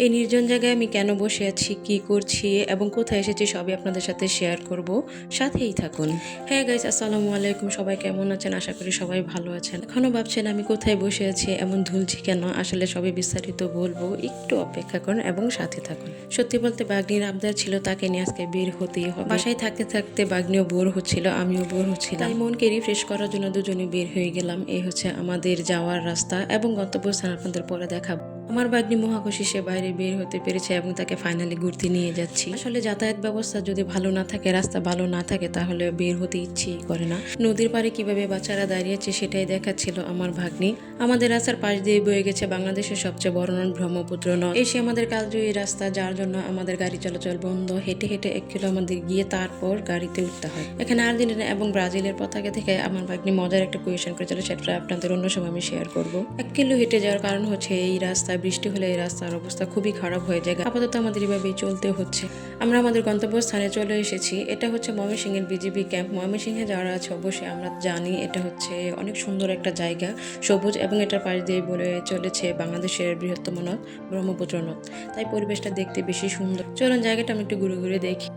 এই নির্জন জায়গায় আমি কেন বসে আছি, কি করছি এবং কোথায় এসেছি সবই আপনাদের সাথে শেয়ার করব। সাথেই থাকুন। হ্যাঁ গাইস, আসসালামু আলাইকুম। সবাই কেমন আছেন? আশা করি সবাই ভালো আছেন। এখনও ভাবছেন আমি কোথায় বসে আছি, এমন ঝুলছি কেন? আসলে সবই বিস্তারিত বলবো, একটু অপেক্ষা করুন এবং সাথে থাকুন। সত্যি বলতে বাগ্নির আবদার ছিল, তাকে নিয়ে আজকে বের হতেই হবে। বাসায় থাকতে থাকতে বাগ্নিও বোর হচ্ছিল, আমিও বোর হচ্ছিলাম। তাই মনকে রিফ্রেশ করার জন্য দুজনে বের হয়ে গেলাম। এই হচ্ছে আমাদের যাওয়ার রাস্তা এবং গন্তব্যস্থান আপনাদের পরে দেখাবো। আমার বাগ্নি মহাখুশি, সে বাইরে বের হতে পেরেছে এবং তাকে ফাইনালি ঘুরতে নিয়ে যাচ্ছি। আসলে যাতায়াত ব্যবস্থা যদি ভালো না থাকে, রাস্তা ভালো না থাকে, তাহলে বের হতে ইচ্ছেই করে না। নদীর পাড়ে কিভাবে বাচ্চারা দাঁড়িয়েছে সেটাই দেখাচ্ছিল আমার ভাগ্নি। আমাদের রাস্তার পাশ দিয়ে বয়ে গেছে বাংলাদেশের সবচেয়ে বড় নদ ব্রহ্মপুত্র নদ। এসে আমাদের কালজয়ী রাস্তা, যার জন্য আমাদের গাড়ি চলাচল বন্ধ। হেঁটে হেঁটে 1 কিলো আমাদের গিয়ে তারপর গাড়িতে উঠতে হয়। এখানে আর্জেন্টিনা এবং ব্রাজিলের পতাকা থেকে আমার ভাগ্নি মজার একটা কোয়েশন করেছিল, সেটা আপনাদের অন্য সময় আমি শেয়ার করবো। 1 কিলো হেঁটে যাওয়ার কারণ হচ্ছে এই রাস্তা বৃষ্টি হলে এই রাস্তার অবস্থা খুবই খারাপ হয়ে যায়। আপাতত আমাদের এভাবেই চলতে হচ্ছে। আমরা আমাদের গন্তব্যস্থানে চলে এসেছি। এটা হচ্ছে ময়মনসিংহের বিজিবি ক্যাম্প। ময়মনসিংহে যারা আছে অবশ্যই আমরা জানি এটা হচ্ছে অনেক সুন্দর একটা জায়গা, সবুজ, এবং এটার পাশ দিয়ে বলে চলেছে বাংলাদেশের বৃহত্তম নদ ব্রহ্মপুত্র নদ। তাই পরিবেশটা দেখতে বেশি সুন্দর। চলুন জায়গাটা আমি একটু ঘুরে ঘুরে দেখি।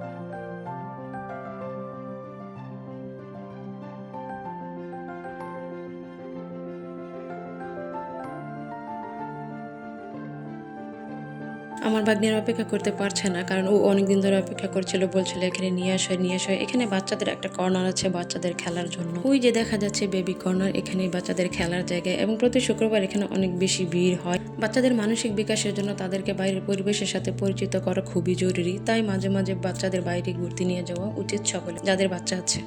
আমার ভাগ্নের অপেক্ষা করতে পারছে না, কারণ ও অনেকদিন ধরে অপেক্ষা করছিল, বলছিল এখানে নিয়ে আসো নিয়ে আসো। এখানে বাচ্চাদের একটা কর্নার আছে বাচ্চাদের খেলার জন্য। ওই যে দেখা যাচ্ছে বেবি কর্নার, এখানে বাচ্চাদের খেলার জায়গা এবং প্রতি শুক্রবার এখানে অনেক বেশি ভিড় হয়। বাচ্চাদের মানসিক বিকাশের জন্য তাদেরকে বাইরের পরিবেশের সাথে পরিচিত করা খুবই জরুরি। তাই মাঝে মাঝে বাচ্চাদের বাইরে ঘুরতে নিয়ে যাওয়া উচিত সকলে, যাদের বাচ্চা আছে।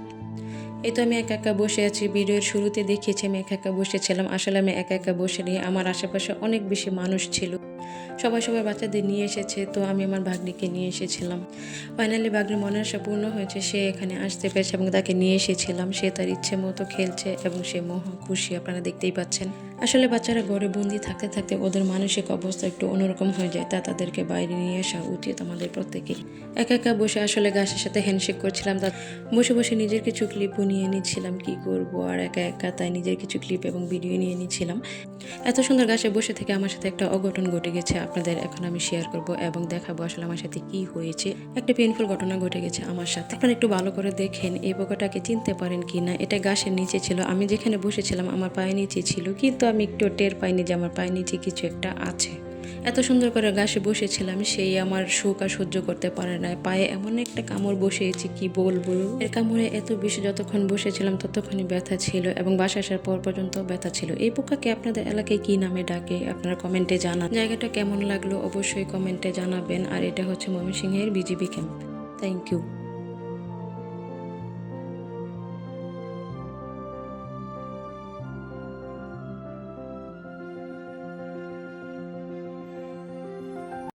এই তো আমি একা একা বসে আছি। ভিডিওর শুরুতে দেখিয়েছি আমি একা একা বসেছিলাম। আসলে আমি একা একা বসে নিয়ে আমার আশেপাশে অনেক বেশি মানুষ ছিল। সবাই বাচ্চাদের নিয়ে এসেছে, তো আমি আমার ভাগ্নিকে নিয়ে এসেছিলাম। ফাইনালি ভাগ্নির মনের আশা পূর্ণ হয়েছে, সে এখানে আসতে পেরেছে এবং তাকে নিয়ে এসেছিলাম। সে তার ইচ্ছে মতো খেলছে এবং সে মহা খুশি, আপনারা দেখতেই পাচ্ছেন। আসলে বাচ্চারা ঘরে বন্দি থাকতে থাকতে ওদের মানসিক অবস্থা একটু অন্যরকম হয়ে যায়, তা তাদেরকে বাইরে নিয়ে আসা উচিত আমাদের প্রত্যেকের। একা একা বসে আসলে গাছের সাথে হ্যান্ডশেক করছিলাম, তা বসে বসে নিজের কিছু ক্লিপও নিয়ে নিচ্ছিলাম। কি করব আর একা একা, তাই নিজের কিছু ক্লিপ এবং ভিডিও নিয়ে নিচ্ছিলাম। এত সুন্দর গাছে বসে থেকে আমার সাথে একটা অঘটন ঘটে গেছে, আপনাদের এখন আমি শেয়ার করব এবং দেখাবো আসলে আমার সাথে কি হয়েছে। একটা পেইনফুল ঘটনা ঘটে গেছে আমার সাথে। আপনারা একটু ভালো করে দেখেন এই পোকাটাকে চিনতে পারেন কি না। এটা গাছের নিচে ছিল, আমি যেখানে বসেছিলাম আমার পায়ের নিচে ছিল, কিন্তু আমি একটু টের পাইনি যে আমার পায়ের নিচে কিছু একটা আছে। এত সুন্দর করে গাছে বসেছিলাম, সেই আমার শোক আর সহ্য করতে পারে না। পায়ে এমন একটা কামড় বসেছি, কি বলবো। এর কামড়ে এত বেশি, যতক্ষণ বসেছিলাম ততক্ষণই ব্যথা ছিল এবং বাসা আসার পর পর্যন্ত ব্যথা ছিল। এই পোকাকে আপনাদের এলাকায় কি নামে ডাকে আপনারা কমেন্টে জানান। জায়গাটা কেমন লাগলো অবশ্যই কমেন্টে জানাবেন। আর এটা হচ্ছে ময়মনসিংহের বিজিবি ক্যাম্প। Thank you.